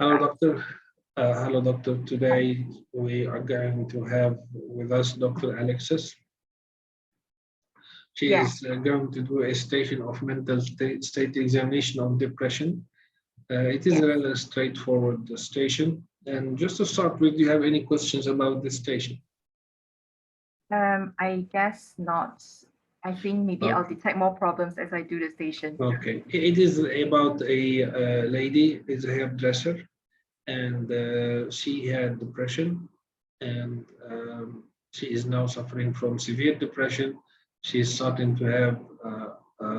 Hello, doctor. Hello, doctor. Today we are going to have with us Dr. Alexis. She Yes. is going to do a station of mental state examination of depression. It is a rather straightforward station. And just to start with, do you have any questions about this station? I guess not. I think maybe I'll detect more problems as I do the station. Okay. It is about a lady, is a hairdresser, and she had depression, and she is now suffering from severe depression. She is starting to have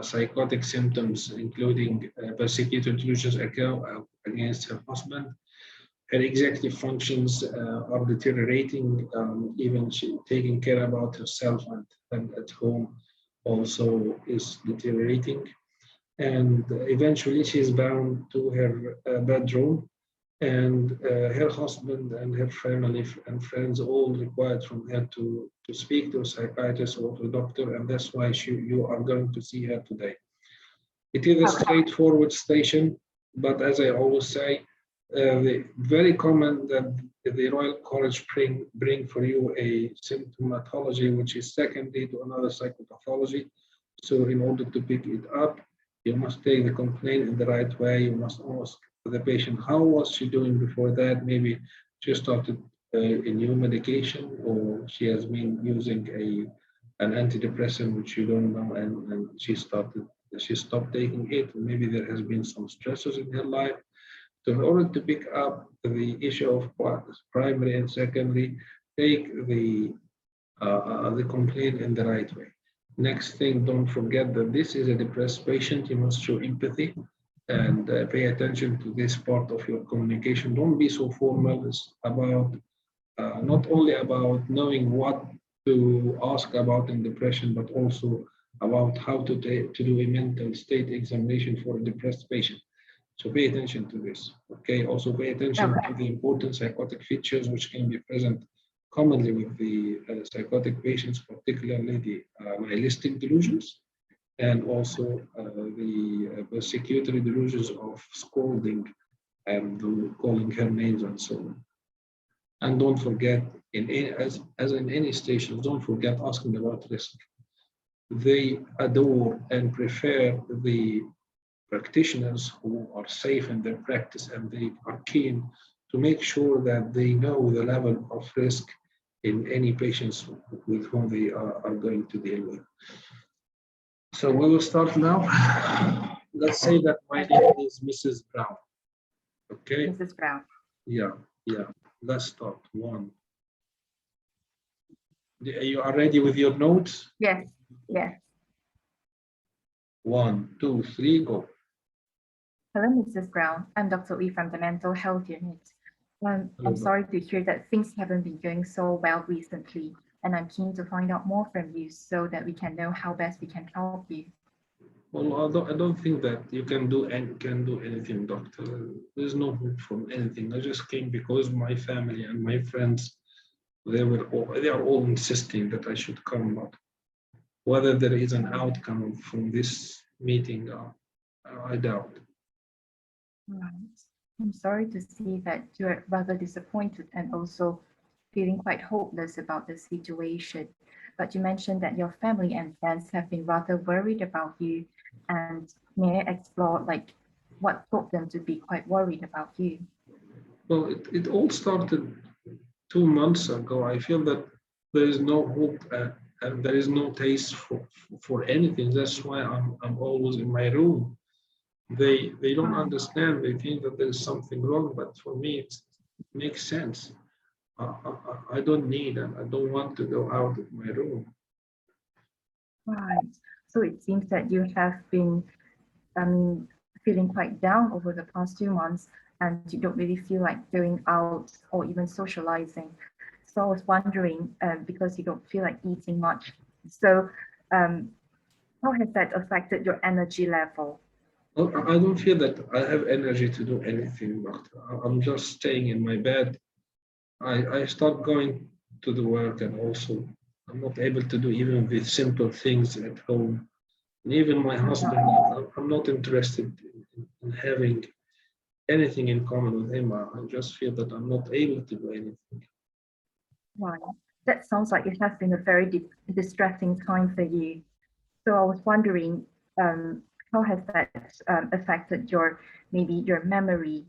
psychotic symptoms, including persecutory delusions against her husband. Her executive functions are deteriorating. Even she taking care about herself and at home also is deteriorating. And eventually she is bound to her bedroom, and her husband and her family and friends all required from her to speak to a psychiatrist or to a doctor, and that's why you are going to see her today. It is a straightforward station, but as I always say, very common that the Royal College bring for you a symptomatology which is secondary to another psychopathology. So in order to pick it up, you must take the complaint in the right way. You must ask the patient, how was she doing before that? Maybe she started a new medication, or she has been using an antidepressant which you don't know, and she stopped taking it. Maybe there has been some stressors in her life. So in order to pick up the issue of primary and secondary, take the complaint in the right way. Next thing, don't forget that this is a depressed patient. You must show empathy and pay attention to this part of your communication. Don't be so formal. It's about not only about knowing what to ask about in depression, but also about how to do a mental state examination for a depressed patient. So pay attention to this. Okay. Also pay attention to the important psychotic features which can be present commonly with the psychotic patients, particularly the nihilistic delusions, and also the persecutory delusions of scolding and calling her names and so on. And don't forget, as in any station, don't forget asking about risk. They adore and prefer the practitioners who are safe in their practice, and they are keen to make sure that they know the level of risk in any patients with whom they are going to deal with. So we will start now. Let's say that my name is Mrs. Brown. Okay? Mrs. Brown. Yeah. Let's start. One. You are ready with your notes? Yes. 1, 2, 3, go. Hello, Mrs. Brown. I'm Dr. Lee from the Mental Health Unit. I'm sorry to hear that things haven't been going so well recently, and I'm keen to find out more from you so that we can know how best we can help you. Well, I don't think that you can do anything, doctor. There's no hope from anything. I just came because my family and my friends, they are all insisting that I should come. But whether there is an outcome from this meeting, I doubt. Right. I'm sorry to see that you're rather disappointed and also feeling quite hopeless about the situation. But you mentioned that your family and friends have been rather worried about you. And may I explore like what told them to be quite worried about you? Well, it all started 2 months ago. I feel that there is no hope and there is no taste for anything. That's why I'm always in my room. They don't understand. They think that there's something wrong, but for me it makes sense. I don't need and I don't want to go out of my room. Right. So it seems that you have been feeling quite down over the past 2 months, and you don't really feel like going out or even socializing. So I was wondering, because you don't feel like eating much, so how has that affected your energy level? Well, I don't feel that I have energy to do anything, but I'm just staying in my bed. I start going to the work, and also I'm not able to do even the simple things at home. And even my husband, I'm not interested in having anything in common with him. I just feel that I'm not able to do anything. Right. That sounds like it has been a very distressing time for you. So I was wondering, how has that affected maybe your memory?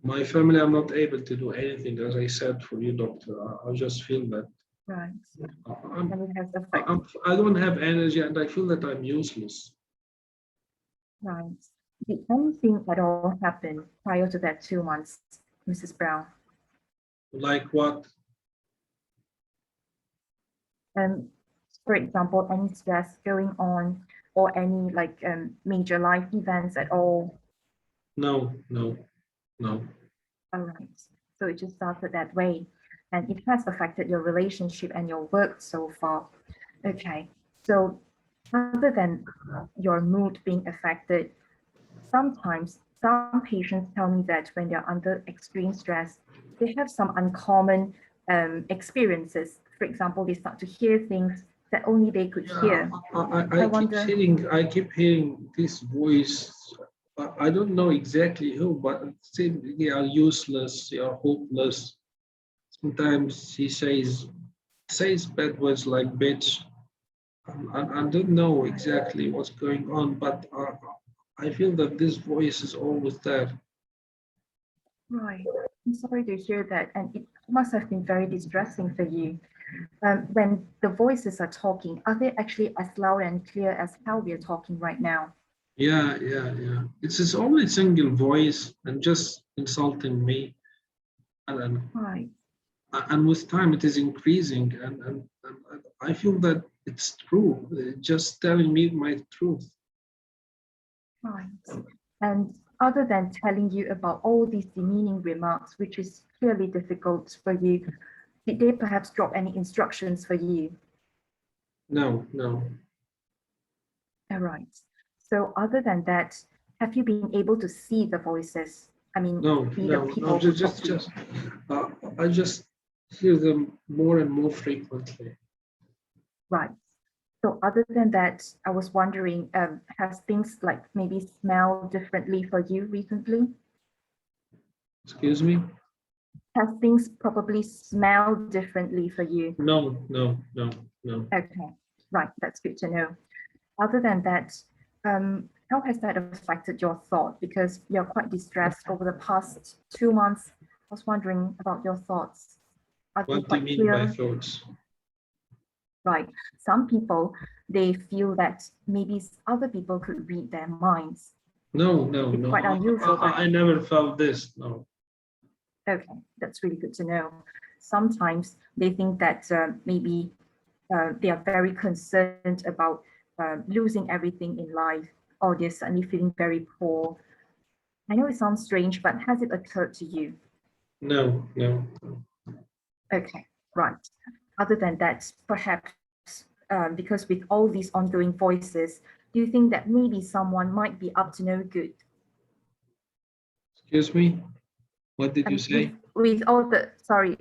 My family are not able to do anything, as I said for you, doctor. I just feel that Right. I'm, And it has affected. I don't have energy, and I feel that I'm useless. Right. Did anything at all happen prior to that 2 months, Mrs. Brown? Like what? For example, any stress going on or any like major life events at all? No, no, no. All right. So it just started that way. And it has affected your relationship and your work so far. Okay. So other than your mood being affected, sometimes some patients tell me that when they're under extreme stress, they have some uncommon experiences. For example, they start to hear things that only they could hear. I keep hearing this voice. I don't know exactly who, but it seems they are useless, they are hopeless. Sometimes he says bad words like bitch. I don't know exactly what's going on, but I feel that this voice is always there. Right. I'm sorry to hear that. And it must have been very distressing for you. When the voices are talking, are they actually as loud and clear as how we are talking right now? Yeah, yeah, yeah. It's his only single voice and just insulting me. And, Right. and with time it is increasing. And I feel that it's true, just telling me my truth. Right. And other than telling you about all these demeaning remarks, which is clearly difficult for you, did they perhaps drop any instructions for you? No, no. All right. So other than that, have you been able to see the voices? I mean, No, see the no, no, people who talk to you? uh, I just hear them more and more frequently. Right. So other than that, I was wondering, has things like maybe smell differently for you recently? Excuse me? Has things probably smelled differently for you? No, no, no, no. Okay, right, that's good to know. Other than that, how has that affected your thought? Because you're quite distressed over the past 2 months. I was wondering about your thoughts. Are they What do you quite mean by clear? thoughts? Right. Some people, they feel that maybe other people could read their minds. No, no, It's no. quite unusual, but I never felt this. No. okay, that's really good to know. Sometimes they think that maybe they are very concerned about losing everything in life, or they're suddenly feeling very poor. I know it sounds strange, but has it occurred to you? No, no. Okay, right. Other than that, perhaps because with all these ongoing voices, do you think that maybe someone might be up to no good? Excuse me? What did you say? With all the, sorry,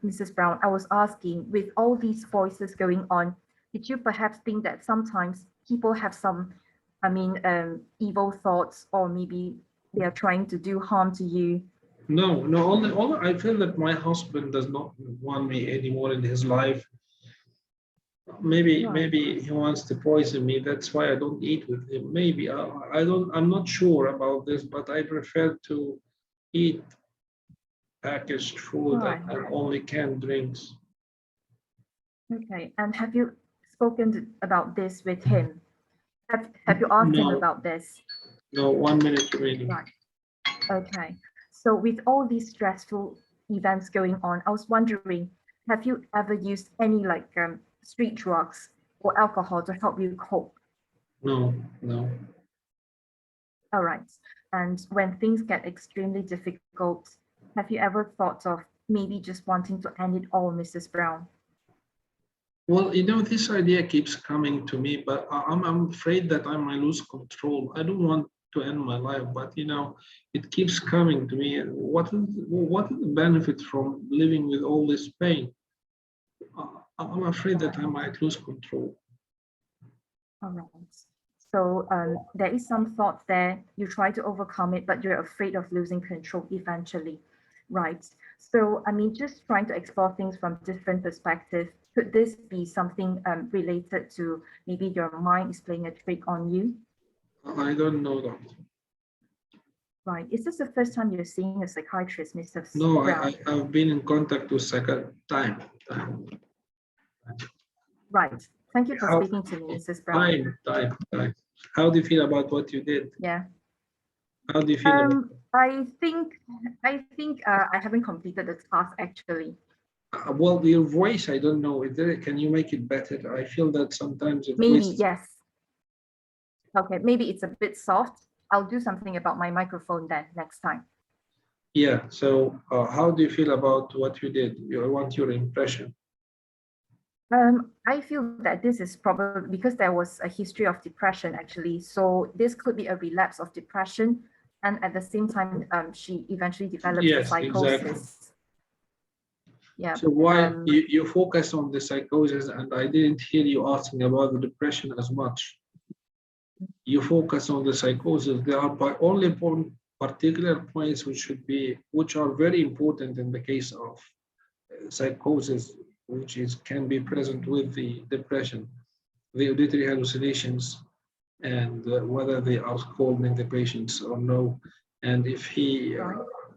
Mrs. Brown, I was asking, with all these voices going on, did you perhaps think that sometimes people have some, evil thoughts, or maybe they are trying to do harm to you? No, no. All I feel that my husband does not want me anymore in his life. Right. Maybe he wants to poison me. That's why I don't eat with him. Maybe I don't. I'm not sure about this, but I prefer to eat packaged food Right. and only canned drinks. Okay. And have you spoken about this with him? Have you asked him No, about this? no. 1 minute remaining. Right. Okay. So with all these stressful events going on, I was wondering, have you ever used any like street drugs or alcohol to help you cope? No, no. All right. And when things get extremely difficult, have you ever thought of maybe just wanting to end it all, Mrs. Brown? Well, this idea keeps coming to me, but I'm afraid that I might lose control. I don't want to end my life, but it keeps coming to me. What is the benefit from living with all this pain? I'm afraid that I might lose control. All right. So there is some thought there, you try to overcome it, but you're afraid of losing control eventually, right? So, I mean, just trying to explore things from different perspectives. Could this be something related to maybe your mind is playing a trick on you? I don't know that. Right. Is this the first time you're seeing a psychiatrist, Mr. No, Brown? I've been in contact with second time. Right. Thank you for How, speaking to me, Mrs. Brown. time. How do you feel about what you did? Yeah. How do you feel about it? I haven't completed the task actually. Well, your voice, I don't know. Can you make it better? I feel that sometimes your Maybe, voice. yes. Okay, maybe it's a bit soft. I'll do something about my microphone then next time. Yeah. So, how do you feel about what you did? I want your impression. I feel that this is probably because there was a history of depression actually. So this could be a relapse of depression. And at the same time, she eventually developed Yes, psychosis. exactly. Yeah. So why you focus on the psychosis, and I didn't hear you asking about the depression as much. You focus on the psychosis. There are only particular points which are very important in the case of psychosis, which can be present with the depression, the auditory hallucinations, and whether they are calming the patients or no, and if he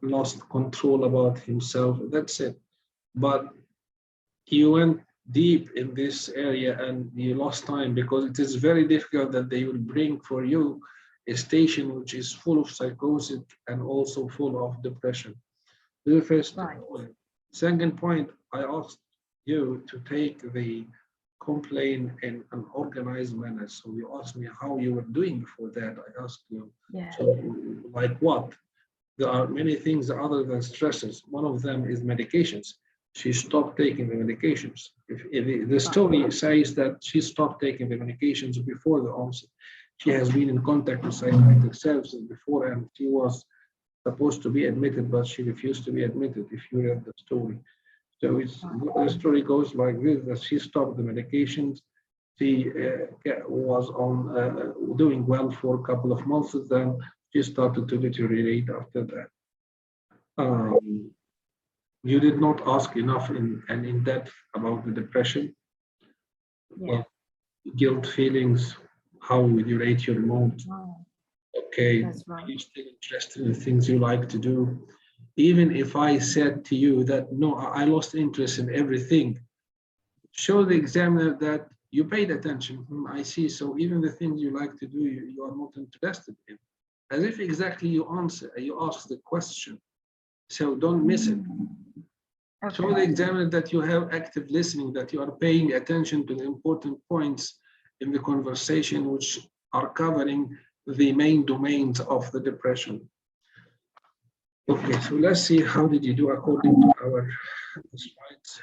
lost control about himself. That's it. But you went deep in this area and you lost time, because it is very difficult that they will bring for you a station which is full of psychosis and also full of depression. The first point. Second point, I asked you to take the complaint in an organized manner. So you asked me how you were doing before that. I asked you, so like what? There are many things other than stresses. One of them is medications. She stopped taking the medications. If the story says that she stopped taking the medications before the onset, she has been in contact with psychiatric services before, and she was supposed to be admitted, but she refused to be admitted, if you read the story. So the story goes like this, that she stopped the medications. She was on doing well for a couple of months, then she started to deteriorate after that. You did not ask enough and in depth about the depression. Well, guilt feelings, how would you rate your mood? Okay, are you still interested in the things you like to do? Even if I said to you that, no, I lost interest in everything, show the examiner that you paid attention. I see, so even the things you like to do, you are not interested in. As if exactly you ask the question. So don't miss it. Show the examiner that you have active listening, that you are paying attention to the important points in the conversation which are covering the main domains of the depression. Okay, so let's see how did you do according to our slides.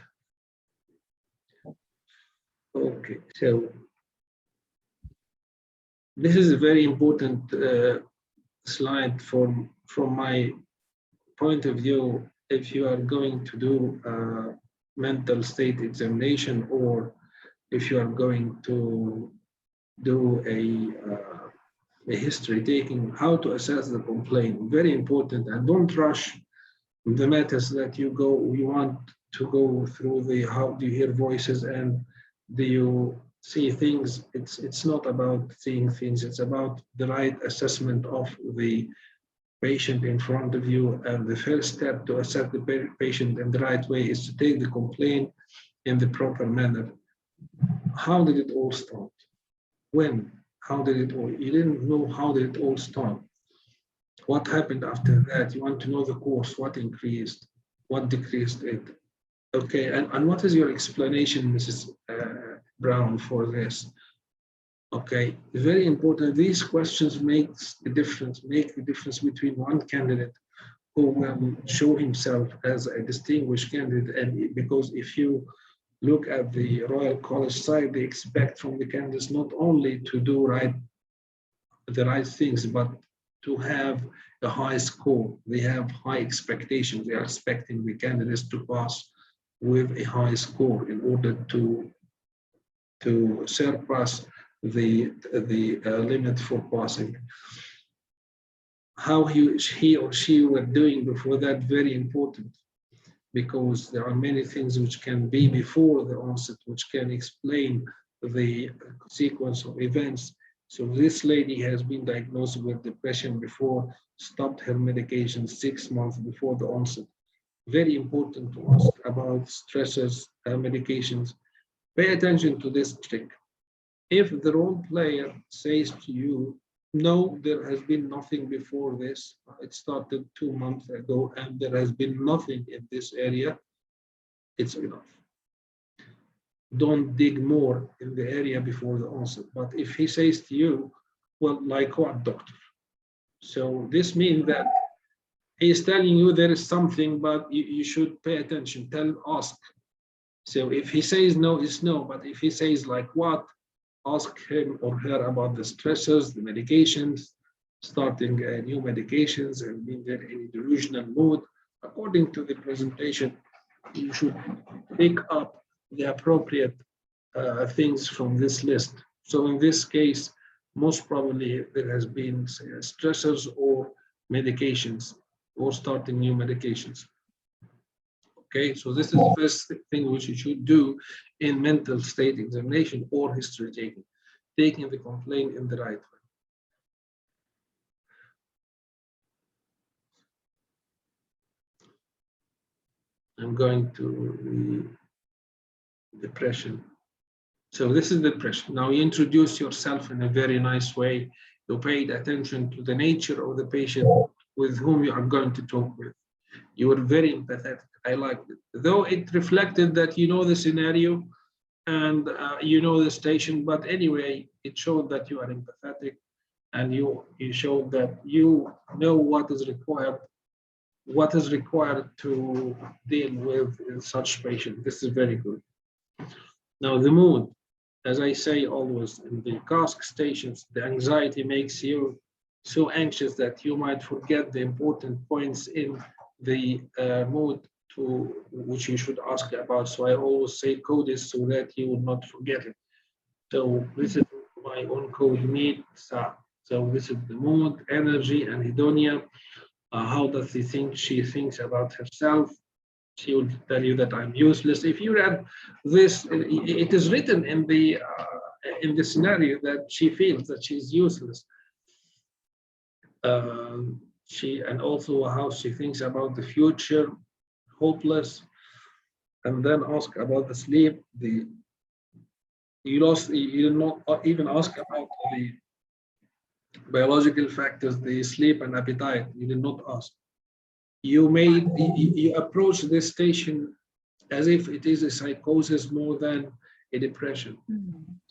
Okay, so this is a very important slide from my point of view. If you are going to do a mental state examination, or if you are going to do a history taking, how to assess the complaint, very important. And don't rush the matters that you want to go through the how do you hear voices and do you see things. It's not about seeing things, it's about the right assessment of the patient in front of you. And the first step to assess the patient in the right way is to take the complaint in the proper manner. How did it all start? When? How did it all? You didn't know how did it all start. What happened after that? You want to know the course, what increased, what decreased it. Okay, and what is your explanation, Mrs. Brown, for this? Okay, very important. These questions make the difference between one candidate who will show himself as a distinguished candidate, and because if you look at the Royal College side, they expect from the candidates not only to do the right things, but to have a high score. They have high expectations. They are expecting the candidates to pass with a high score in order to surpass the limit for passing. How he or she were doing before that, very important, because there are many things which can be before the onset, which can explain the sequence of events. So this lady has been diagnosed with depression before, stopped her medication 6 months before the onset. Very important to ask about stressors, medications. Pay attention to this trick. If the role player says to you, no, there has been nothing before this, it started 2 months ago and there has been nothing in this area, it's enough. Don't dig more in the area before the onset. But if he says to you, well, like what, doctor? So this means that he is telling you there is something, but you should pay attention, ask. So if he says no, it's no, but if he says like what, ask him or her about the stressors, the medications, starting new medications, and being there in delusional mood. According to the presentation, you should pick up the appropriate things from this list. So in this case, most probably there has been stressors or medications or starting new medications. Okay, so this is the first thing which you should do in mental state examination or history taking the complaint in the right way. I'm going to the depression. So this is depression. Now you introduce yourself in a very nice way. You paid attention to the nature of the patient with whom you are going to talk with. You were very empathetic. I liked it. Though it reflected that you know the scenario and you know the station, but anyway, it showed that you are empathetic and you showed that you know what is required to deal with such patient. This is very good. Now the mood, as I say always in the CASC stations, the anxiety makes you so anxious that you might forget the important points in the mood to which you should ask about. So I always say code this so that you will not forget it. So this is my own code, meet sa. So this is the mood, energy, anhedonia. How does she thinks about herself? She will tell you that I'm useless. If you read this, it is written in the scenario that she feels that she's useless. And also how she thinks about the future, hopeless, and then ask about the sleep. You did not even ask about the biological factors, the sleep and appetite. You did not ask. You approach this station as if it is a psychosis more than a depression.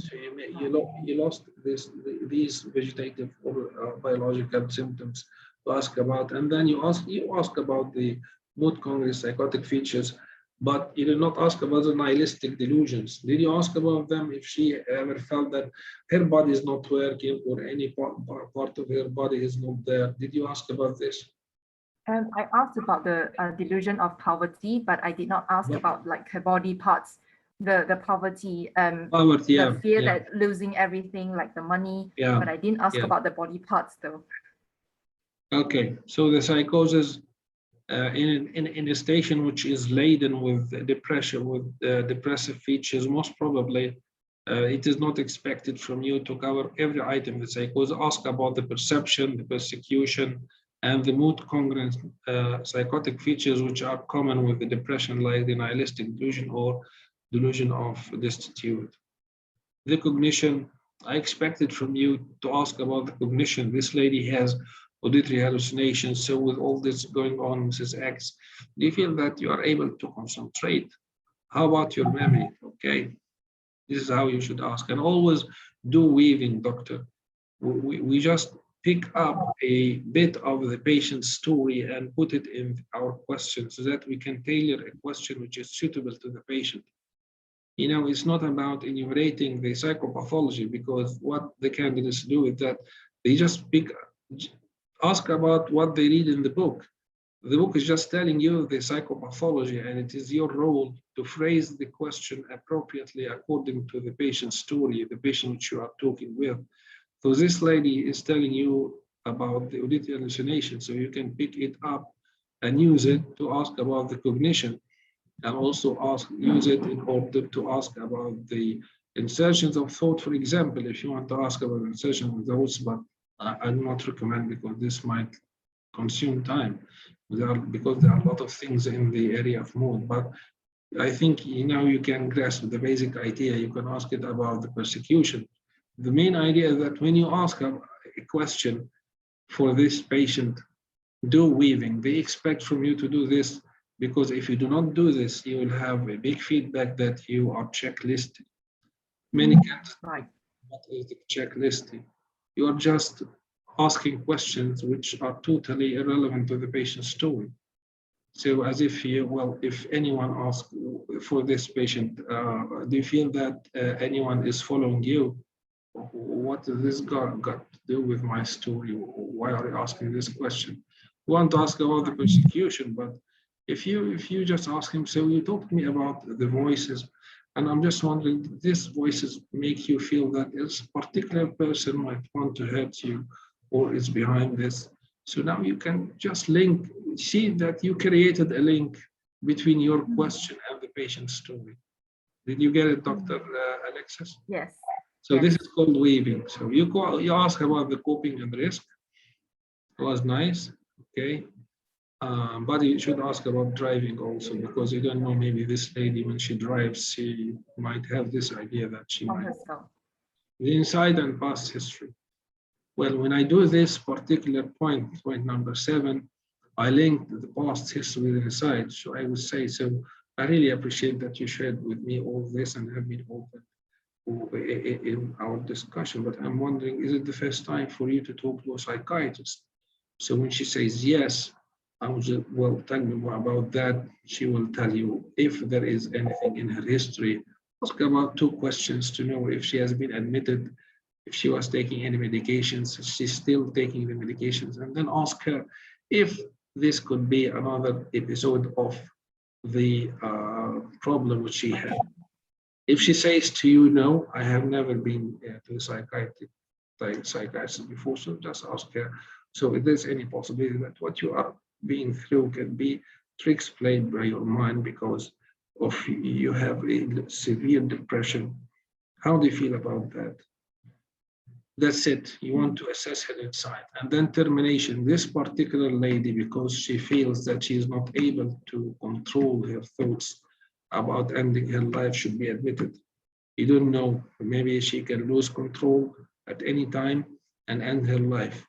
So you lost these vegetative or biological symptoms to ask about, and then you ask about the mood congress psychotic features, but you did not ask about the nihilistic delusions. Did you ask about them if she ever felt that her body is not working or any part of her body is not there? Did you ask about this? I asked about the delusion of poverty, but I did not ask about like her body parts, the poverty, the fear that losing everything, like the money, but I didn't ask about the body parts though. Okay, so the psychosis in a station which is laden with depression, with depressive features, most probably it is not expected from you to cover every item in the psychosis. Ask about the perception, the persecution, and the mood congruent psychotic features which are common with the depression, like the nihilistic delusion or delusion of destitute. The cognition, I expected from you to ask about the cognition. This lady has auditory hallucinations. So with all this going on, Mrs. X, do you feel that you are able to concentrate? How about your memory? Okay, this is how you should ask. And always do weaving, doctor. We just pick up a bit of the patient's story and put it in our question so that we can tailor a question which is suitable to the patient. You know, it's not about enumerating the psychopathology, because what the candidates do is that they just ask about what they read in the book. The book is just telling you the psychopathology, and it is your role to phrase the question appropriately according to the patient's story, the patient which you are talking with. So this lady is telling you about the auditory hallucination, so you can pick it up and use it to ask about the cognition, and also use it in order to ask about the insertions of thought. For example, if you want to ask about insertion of thoughts, but I do not recommend, because this might consume time. Because there are a lot of things in the area of mood, but I think you can grasp the basic idea. You can ask it about the persecution. The main idea is that when you ask a question for this patient, do weaving. They expect from you to do this, because if you do not do this, you will have a big feedback that you are checklisting. Many candidates, Right. what is the checklisting? You are just asking questions which are totally irrelevant to the patient's story. So as if if anyone asks for this patient, do you feel that anyone is following you? What does this got to do with my story? Why are you asking this question? We want to ask about the persecution, but if you just ask him, so you talked to me about the voices, and I'm just wondering, these voices make you feel that this particular person might want to hurt you, or is behind this. So now you can just see that you created a link between your question and the patient's story. Did you get it, Dr. Alexis? Yes. So this is called weaving. So you ask about the coping and risk. It was nice, okay. But you should ask about driving also, because you don't know, maybe this lady, when she drives, she might have this idea that she might. The inside and past history. Well, when I do this particular point number 7, I linked the past history with the inside. So I would say, so I really appreciate that you shared with me all this and have been open in our discussion, but I'm wondering, is it the first time for you to talk to a psychiatrist? So when she says yes, I was just, well, tell me more about that. She will tell you if there is anything in her history. Ask about 2 questions to know if she has been admitted, if she was taking any medications, she's still taking the medications, and then ask her if this could be another episode of the problem which she had. If she says to you, no, I have never been to a psychiatrist before, so just ask her. So if there's any possibility that what you are being through can be tricks played by your mind because of you have a severe depression, how do you feel about that? That's it. You want to assess her inside. And then termination. This particular lady, because she feels that she is not able to control her thoughts about ending her life, should be admitted. You don't know, maybe she can lose control at any time and end her life.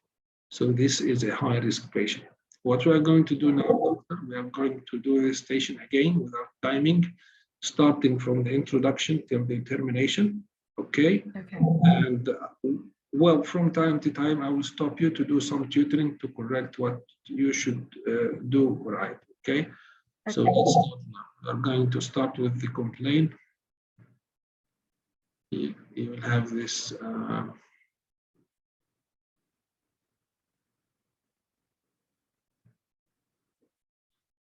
So this is a high risk patient. What we are going to do now, we are going to do this station again without timing, starting from the introduction till the termination. Okay. And well, from time to time, I will stop you to do some tutoring to correct what you should do right. Okay. So let's start now. We are going to start with the complaint. You will have this.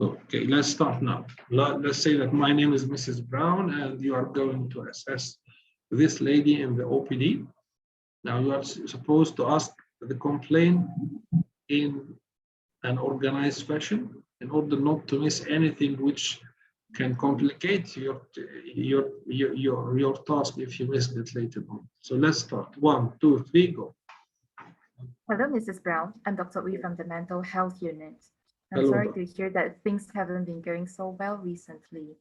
Okay, let's start now. Let's say that my name is Mrs. Brown, and you are going to assess this lady in the OPD. Now you are supposed to ask the complaint in an organized fashion in order not to miss anything which can complicate your task if you missed it later on. So let's start. 1, 2, 3, go. Hello, Mrs. Brown. I'm Dr. Wee from the Mental Health Unit. I'm Hello. sorry to hear that things haven't been going so well recently.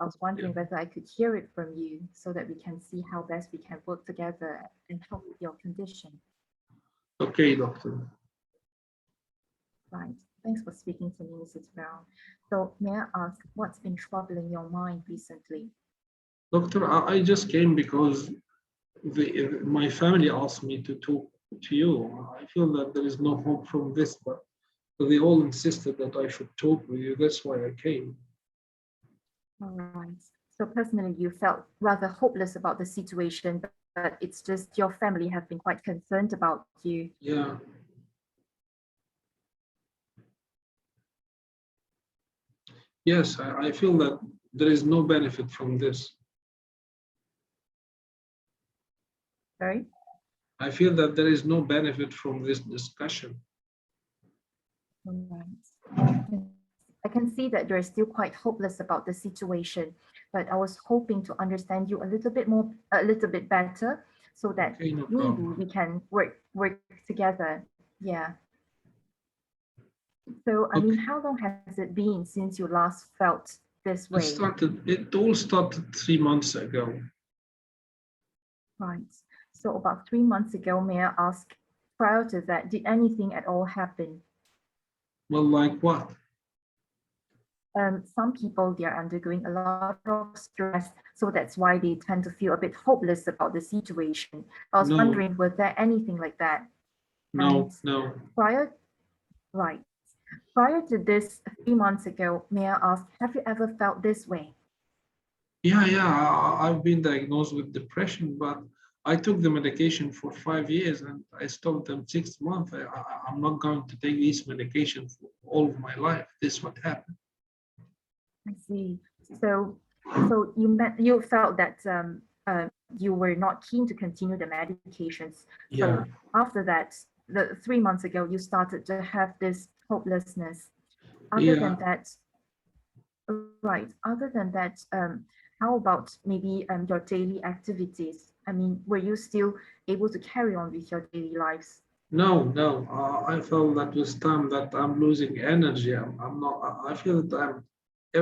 I was wondering whether I could hear it from you so that we can see how best we can work together and help with your condition. Okay, doctor. Right. Thanks for speaking to me, Mrs. Brown. So may I ask, what's been troubling your mind recently? Doctor, I just came because my family asked me to talk to you. I feel that there is no hope from this, but they all insisted that I should talk with you. That's why I came. All right. So personally, you felt rather hopeless about the situation, but it's just your family have been quite concerned about you. Yeah. Yes, I feel that there is no benefit from this. Sorry? I feel that there is no benefit from this discussion. All right. I can see that you're still quite hopeless about the situation, but I was hoping to understand you a little bit more, a little bit better, so that Okay, no maybe problem. we can work together. Yeah. So, I mean, Okay. how long has it been since you last felt this way? It all started 3 months ago. Right. So about 3 months ago, may I ask, prior to that, did anything at all happen? Well, like what? Some people, they are undergoing a lot of stress, so that's why they tend to feel a bit hopeless about the situation. I was No, wondering, was there anything like that? And no. prior, right, prior to this 3 months ago, may I ask, have you ever felt this way? Yeah, I've been diagnosed with depression, but I took the medication for 5 years and I stopped them 6 months. I'm not going to take this medication for all of my life. This is what happened. I see. So you felt that you were not keen to continue the medications. Yeah, So after that, the 3 months ago, you started to have this hopelessness. Other yeah. than that, right. Other than that, how about maybe your daily activities? I mean, were you still able to carry on with your daily lives? No. I felt that with time that I'm losing energy. I'm not. I feel that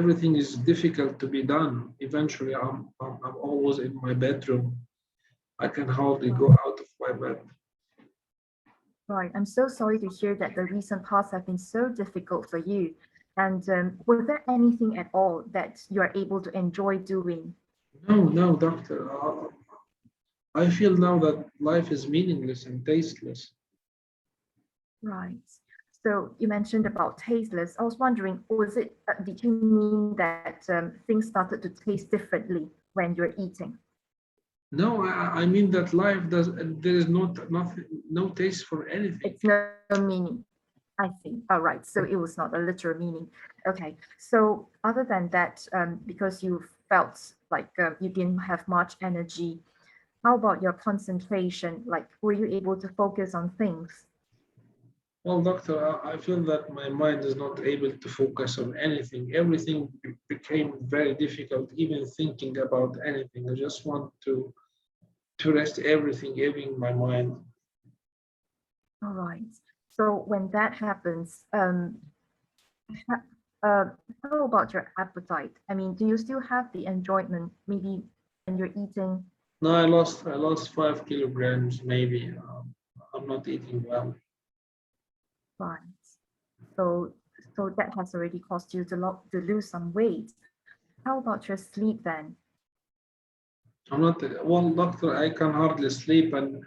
everything is difficult to be done. Eventually, I'm always in my bedroom. I can hardly go out of my bed. Right. I'm so sorry to hear that the recent past have been so difficult for you. And was there anything at all that you are able to enjoy doing? No, doctor. I feel now that life is meaningless and tasteless. Right. So you mentioned about tasteless. I was wondering, was it, did you mean that things started to taste differently when you're eating? No, I mean that life does. There is nothing, no taste for anything. It's no meaning. I see. All right. So it was not a literal meaning. Okay. So other than that, because you felt like you didn't have much energy, how about your concentration? Like, were you able to focus on things? Well, doctor, I feel that my mind is not able to focus on anything. Everything became very difficult, even thinking about anything. I just want to rest everything, even my mind. All right. So when that happens, ha- how about your appetite? I mean, do you still have the enjoyment maybe when you're eating? No, I lost 5 kilograms, maybe. I'm not eating well. Right. So so that has already caused you to lose some weight. How about your sleep then? I'm not well, doctor. I can hardly sleep, and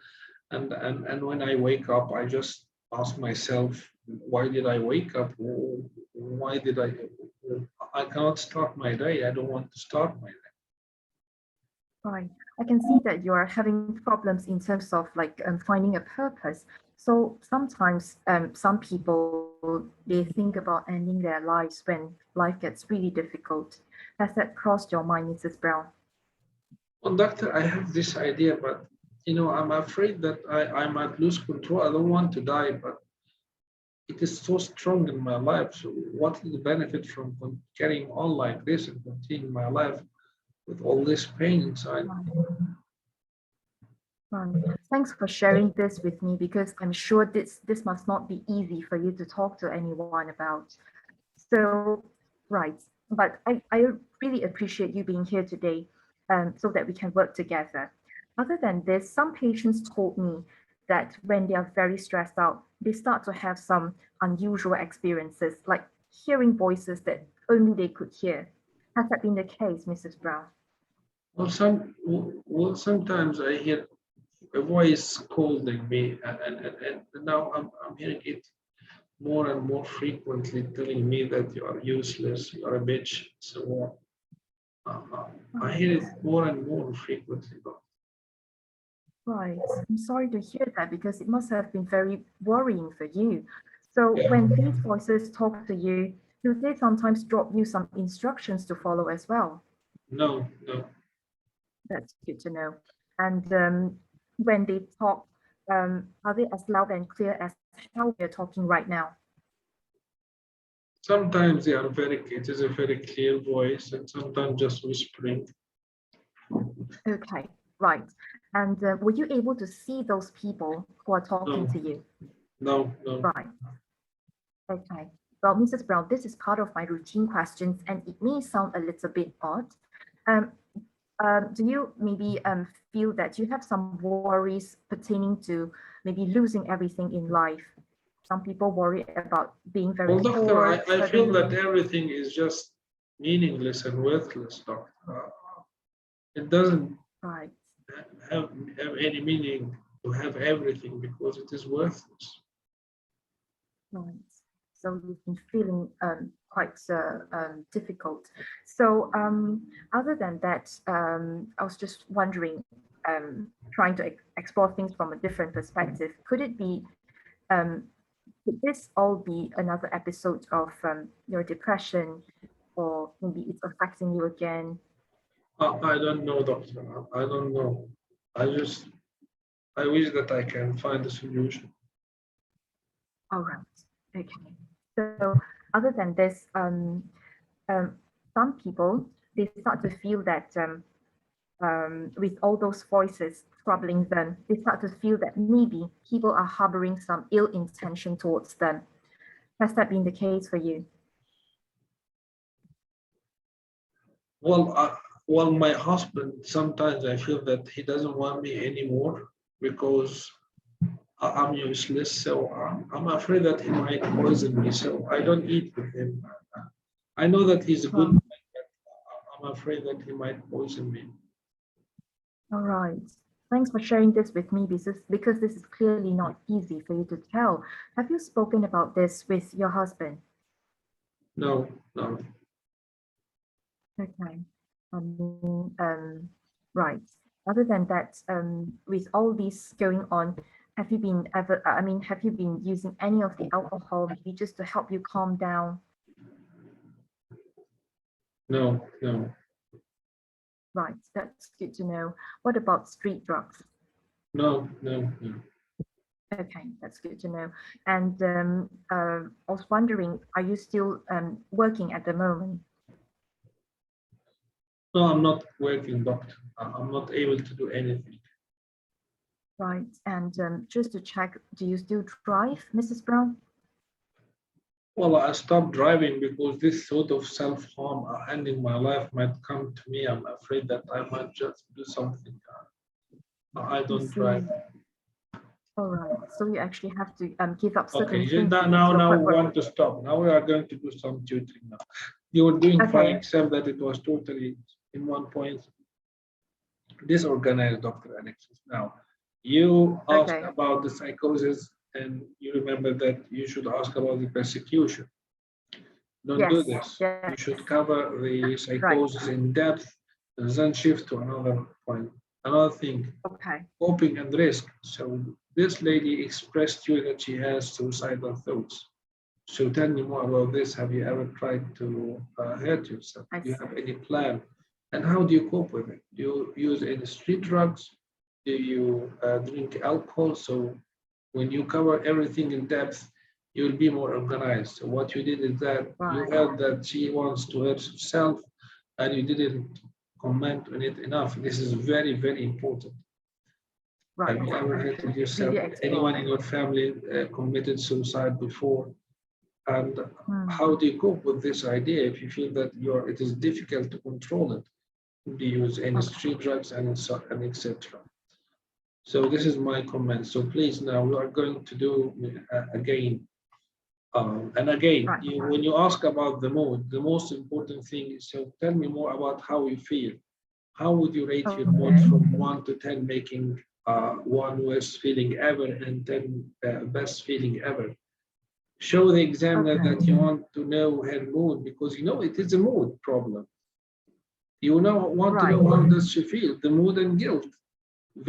when I wake up, I just ask myself, why did I wake up? Why did I? I cannot start my day. I don't want to start my day. Right. I can see that you are having problems in terms of like finding a purpose. So sometimes some people they think about ending their lives when life gets really difficult. Has that crossed your mind, Mrs. Brown? Well, doctor, I have this idea, but I'm afraid that I might lose control. I don't want to die, but it is so strong in my life. So, what is the benefit from carrying on like this and continuing my life with all this pain inside? Thanks for sharing this with me because I'm sure this must not be easy for you to talk to anyone about. So, right, but I really appreciate you being here today so that we can work together. Other than this, some patients told me that when they are very stressed out, they start to have some unusual experiences, like hearing voices that only they could hear. Has that been the case, Mrs. Brown? Sometimes I hear a voice calling me, and now I'm hearing it more and more frequently, telling me that you are useless, you are a bitch, so on. I hear Right. it more and more frequently. Right. I'm sorry to hear that because it must have been very worrying for you. So Yeah. when these voices talk to you, Do they sometimes drop you some instructions to follow as well? No, no. That's good to know. And when they talk, are they as loud and clear as how we're talking right now? Sometimes they are it is a very clear voice, and sometimes just whispering. Okay, right. And were you able to see those people who are talking No, to you? no, no. Right. Okay. Well, Mrs. Brown, this is part of my routine questions, and it may sound a little bit odd. Um, do you maybe feel that you have some worries pertaining to maybe losing everything in life? Some people worry about being very Well, doctor, poor I feel that suddenly. everything is just meaningless and worthless, doctor. It doesn't Right, have any meaning to have everything because it is worthless. right. So you've been feeling quite difficult. So other than that, I was just wondering, trying to explore things from a different perspective. Um, could this all be another episode of your depression, or maybe it's affecting you again? I don't know, doctor. I don't know. I wish that I can find a solution. All right. Okay. So other than this, some people they start to feel that with all those voices troubling them, they start to feel that maybe people are harboring some ill intention towards them. Has that been the case for you? Well, well, my husband, sometimes I feel that he doesn't want me anymore because I'm useless. So I'm afraid that he might poison me. So I don't eat with him. I know that he's a good Well, man, but I'm afraid that he might poison me. all right. Thanks for sharing this with me because this is clearly not easy for you to tell. Have you spoken about this with your husband? No, no. Okay. Right. Other than that, with all this going on, have you been ever, I mean, have you been using any of the alcohol maybe just to help you calm down? No, no, Right. That's good to know. What about street drugs? no, no, no. Okay, that's good to know. And I was wondering, are you still working at the moment? No, I'm not working, doctor. I'm not able to do anything. Right. And just to check, do you still drive, Mrs. Brown? Well, I stopped driving because this sort of self-harm ending my life might come to me. I'm afraid that I might just do something. I I don't see. drive. All right. So you actually have to give up certain Okay, things because now, you're now quite we want worried. to stop. Now we are going to do some tutoring now. You were doing fine, Okay. except that it was totally in one point disorganized, Dr. Alexis. Now, you asked Okay. about the psychosis, and you remember that you should ask about the persecution. Don't do Yes. this. You Yes. should cover the Right. psychosis in depth and then shift to another point. Another thing, Okay. coping and risk. So this lady expressed to you that she has suicidal thoughts. So tell me more about this. Have you ever tried to hurt yourself? I Do you see. have any plan? And how do you cope with it? Do you use any street drugs? Do you drink alcohol? So when you cover everything in depth, you'll be more organized. So what you did is that you Right. heard that she wants to hurt herself and you didn't comment on it enough. This is very, very important. Right. Have you ever I hurted should yourself? really explore Anyone in it. your family committed suicide before? And Hmm. how do you cope with this idea if you feel that it is difficult to control it? Do you use any Okay. street drugs and etc.? So this is my comment. So please now we are going to do again. And again, Right. when you ask about the mood, the most important thing is, so tell me more about how you feel. How would you rate your mood Okay. from 1 to 10, making 1 worst feeling ever and 10 best feeling ever? Show the examiner that Okay. you want to know her mood because you know it is a mood problem. You know want to Right. know how does she feel, the mood and guilt.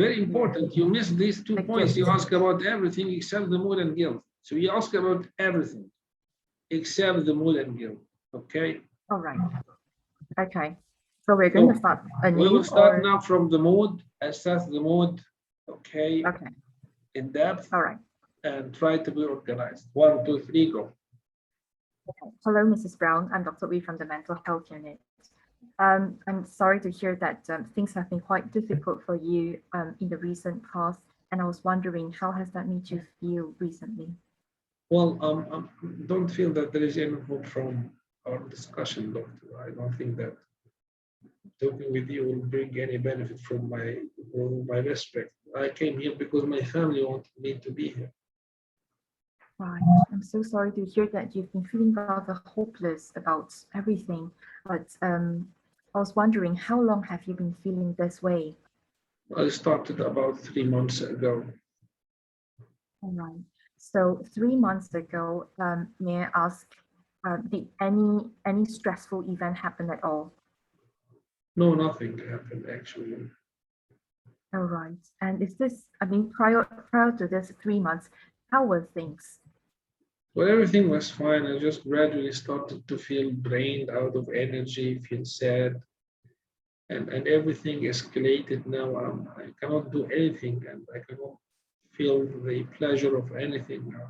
Very important. You miss these 2 The points. You guilt. ask about everything except the mood and guilt. So you ask about everything. except the mood and guilt. Okay. All right. Okay. So we're going to start We anew, will start or now from the mood, assess the mood, okay, okay. in depth, All right. and try to be organized. 1, 2, 3, go. Okay. Hello, Mrs. Brown. I'm Dr. Wee from the Mental Health Unit. I'm sorry to hear that things have been quite difficult for you in the recent past, and I was wondering how has that made you feel recently? Well, don't feel that there is any hope from our discussion, doctor. I don't think that talking with you will bring any benefit from my respect. I came here because my family wanted me to be here. Right. I'm so sorry to hear that you've been feeling rather hopeless about everything, but I was wondering how long have you been feeling this way? I started about 3 months ago. All right. So 3 months ago, may I ask, did any stressful event happen at all? No, nothing happened actually. All right. And is this, I mean, prior to this 3 months, how were things? Well, everything was fine. I just gradually started to feel drained out of energy, feel sad, and everything escalated now. I cannot do anything, and I cannot feel the pleasure of anything now.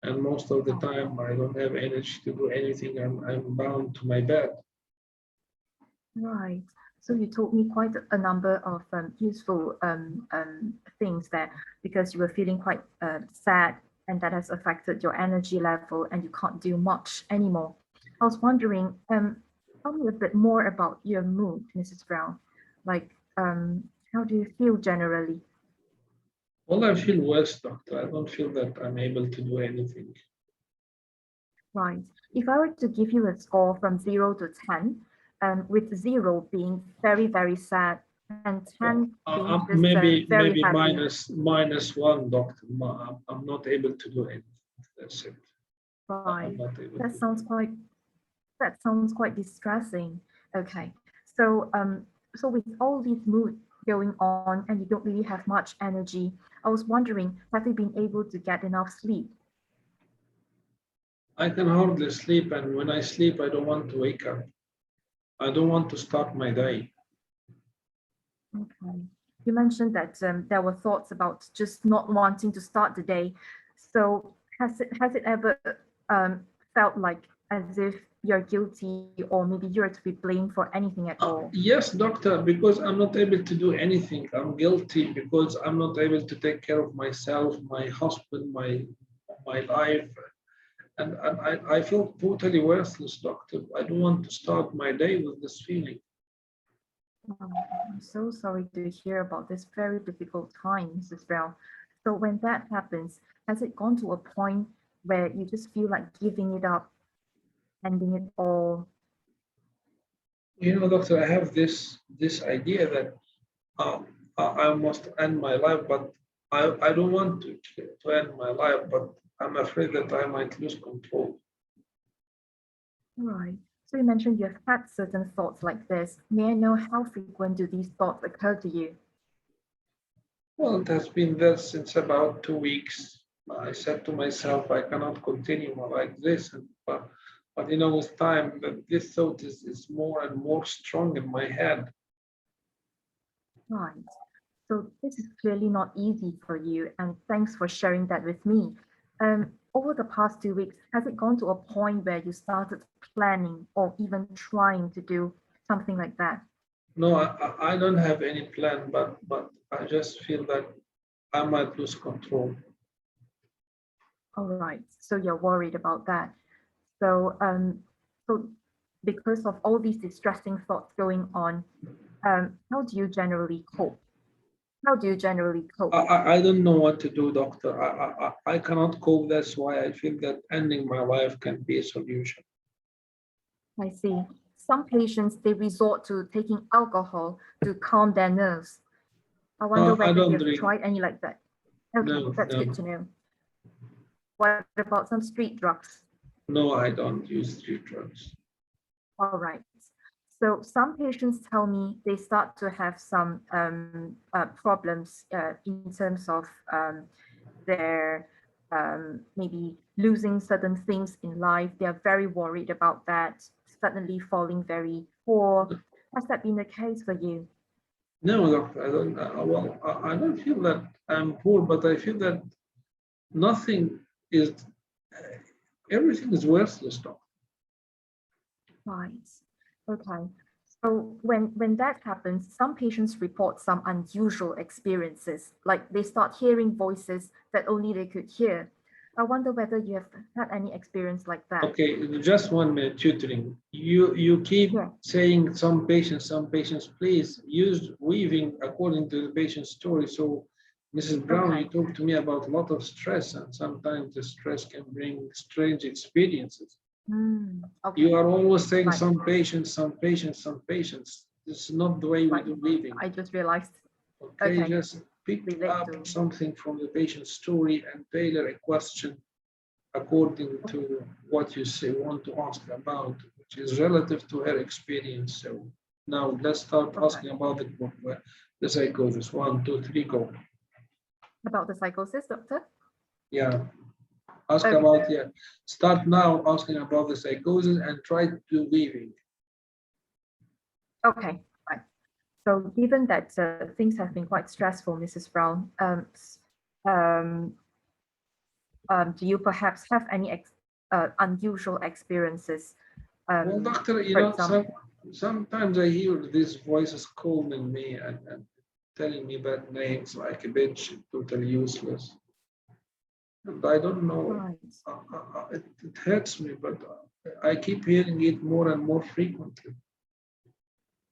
And most of the time, I don't have energy to do anything. I'm bound to my bed. Right. So you told me quite a number of useful things there, because you were feeling quite sad, and that has affected your energy level and you can't do much anymore. I was wondering, tell me a bit more about your mood, Mrs. Brown. Like, how do you feel generally? Well, I feel worse, doctor. I don't feel that I'm able to do anything. Right. If I were to give you a score from 0 to 10, with 0 being very, very sad and 10 being just very Maybe happy. -1, doctor. I'm not able to do anything. That's it. I'm Right. not able That to do sounds quite distressing. Okay. So so with all these mood going on and you don't really have much energy, I was wondering, have you been able to get enough sleep? I can hardly sleep, and when I sleep, I don't want to wake up. I don't want to start my day. Okay. You mentioned that there were thoughts about just not wanting to start the day. So has it ever felt like as if you're guilty or maybe you're to be blamed for anything at all? Yes, doctor, because I'm not able to do anything. I'm guilty because I'm not able to take care of myself, my husband, my life. And I feel totally worthless, doctor. I don't want to start my day with this feeling. Oh, I'm so sorry to hear about this very difficult time, Mrs. Brown. So when that happens, has it gone to a point where you just feel like giving it up, ending it all? You know, doctor, I have this idea that uh, I must end my life, but I don't want to end my life, but I'm afraid that I might lose control. Right. So you mentioned you've had certain thoughts like this. May I know how frequent do these thoughts occur to you? Well, it has been there since about 2 weeks. I said to myself, I cannot continue like this. But you know, with time, that this thought is more and more strong in my head. Right. So this is clearly not easy for you, and thanks for sharing that with me. Over the past 2 weeks, has it gone to a point where you started planning or even trying to do something like that? No, I don't have any plan, but I just feel that I might lose control. All right. So you're worried about that. So so because of all these distressing thoughts going on, how do you generally cope? How do you generally cope? I don't know what to do, doctor. I cannot cope. That's why I feel that ending my life can be a solution. I see. Some patients, they resort to taking alcohol to calm their nerves. I wonder I whether don't you've drink. tried any like that. Okay, No, that's good no, to know. What about some street drugs? no, I don't use street drugs. All right. So some patients tell me they start to have some problems in terms of their maybe losing certain things in life. They are very worried about that, suddenly falling very poor. Has that been the case for you? No, doctor, I don't. Well, I don't feel that I'm poor, but I feel that nothing is. Everything is worthless, doctor. Right. Okay. So when that happens, some patients report some unusual experiences, like they start hearing voices that only they could hear. I wonder whether you have had any experience like that. Okay, just 1 minute tutoring. You keep Yeah. saying some patients, please use weaving according to the patient's story. So, Mrs. Brown, Okay. you talked to me about a lot of stress, and sometimes the stress can bring strange experiences. Okay. You are always saying Right. some patients, some patients, some patients. This is not the way we Right. do weaving. I just realized. Okay, Okay. just pick Relate up to. something from the patient's story and tailor a question according to what you say want to ask about, which is relative to her experience. So now let's start asking about the psychosis. 1, 2, 3, go. About the psychosis, doctor? Yeah, ask Okay. about, yeah. Start now asking about the psychosis and try to do weaving. Okay. Right. So given that things have been quite stressful, Mrs. Brown, do you perhaps have any unusual experiences? Well, doctor, For example, sometimes I hear these voices calling me and telling me bad names like a bitch, totally useless. And I don't know, right, it hurts me, but I keep hearing it more and more frequently.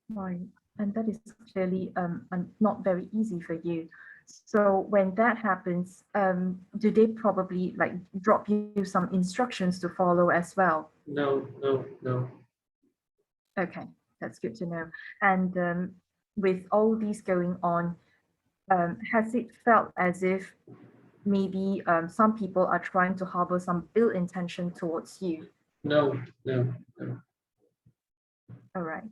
right, and that is clearly not very easy for you. So when that happens, do they probably like drop you some instructions to follow as well? No, no, no. Okay, that's good to know. And with all these going on, has it felt as if maybe some people are trying to harbor some ill intention towards you? No, no, no. All right.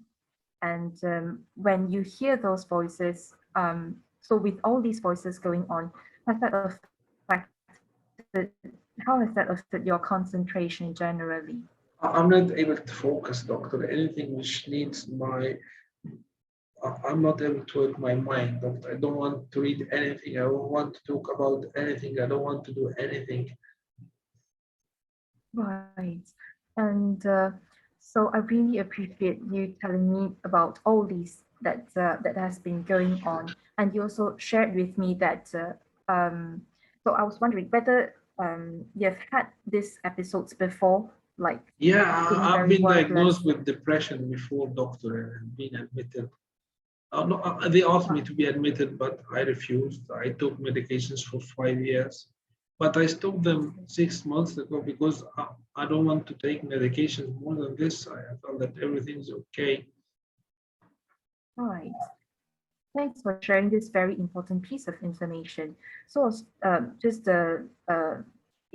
And when you hear those voices, so with all these voices going on, has that affected, how has that affected your concentration generally? I'm not able to focus, doctor. Anything which needs I'm not able to work my mind, doctor. I don't want to read anything. I don't want to talk about anything. I don't want to do anything. Right. And so I really appreciate you telling me about all these that has been going on. And you also shared with me that, so I was wondering whether you've had these episodes before, like Yeah, feeling I've very been worthless. diagnosed with depression before, doctor, and been admitted. No, they asked me Right. to be admitted, but I refused. I took medications for 5 years, but I stopped them 6 months ago because I don't want to take medications more than this. I felt that everything's okay. Right. Thanks for sharing this very important piece of information. So, just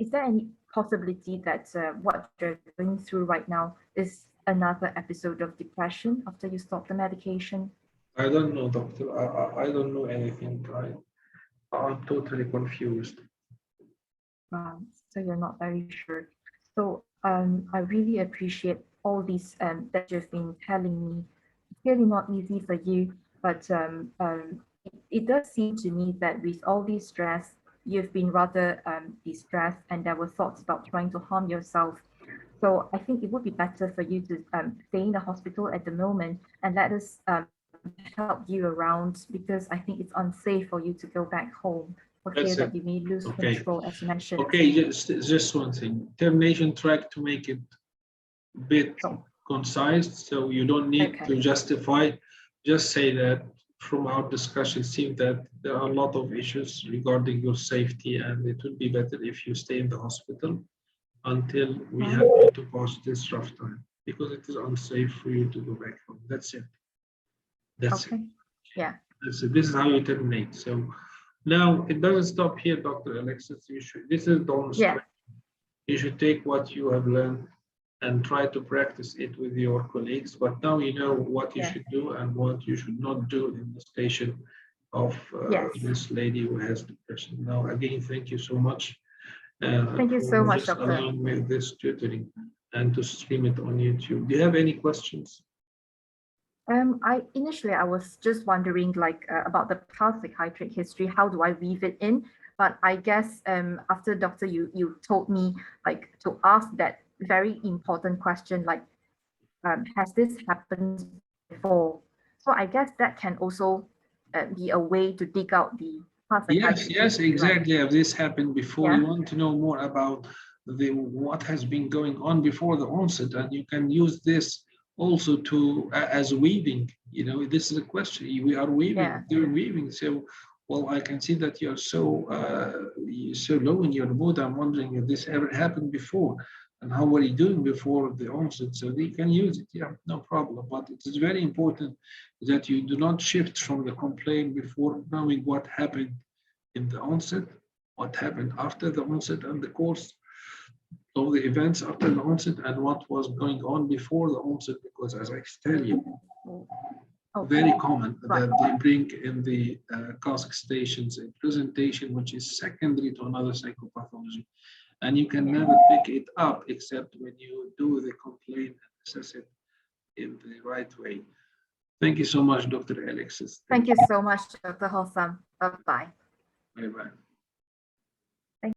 is there any possibility that what you're going through right now is another episode of depression after you stop the medication? I don't know, doctor. I don't know anything. I'm totally confused. So you're not very sure. So I really appreciate all these that you've been telling me. It's really not easy for you, but it does seem to me that with all this stress, you've been rather distressed, and there were thoughts about trying to harm yourself. So I think it would be better for you to stay in the hospital at the moment and let us help you around, because I think it's unsafe for you to go back home for fear That's that it. you may lose Okay. control, as you mentioned. Okay, just one thing. Termination track to make it a bit So, concise, so you don't need okay. to justify. Just say that from our discussion, it seems that there are a lot of issues regarding your safety, and it would be better if you stay in the hospital until we help you to pass this rough time, because it is unsafe for you to go back home. That's it. That's it. Okay. Yeah. That's it. This is how you terminate. So now it doesn't stop here, Dr. Alexis. This is the Yeah. you should take what you have learned and try to practice it with your colleagues. But now you know what you Yeah. should do and what you should not do in the station of Yes. this lady who has depression. Now, again, thank you so much. Thank you so much, just Doctor. along with this tutoring and to stream it on YouTube. Do you have any questions? I was just wondering about the past psychiatric history. How do I weave it in? But I guess after Doctor, you told me to ask that very important question, has this happened before? So I guess that can also be a way to dig out the past psychiatric Yes, history, exactly. If this happened before, Yeah. you want to know more about what has been going on before the onset, and you can use this also to as weaving. You know, this is a question. We are weaving, Yeah. doing weaving. So, well, I can see that you're so low in your mood. I'm wondering if this ever happened before, and how were you doing before the onset? So they can use it. Yeah, no problem. But it is very important that you do not shift from the complaint before knowing what happened in the onset, what happened after the onset, and the course of the events after the onset, and what was going on before the onset, because as I tell you, very common that they bring in the CASC stations a presentation which is secondary to another psychopathology, and you can never pick it up except when you do the complaint and assess it in the right way. Thank you so much, Dr. Alexis. Thank you so much, Dr. Hossam. Bye-bye. Bye-bye.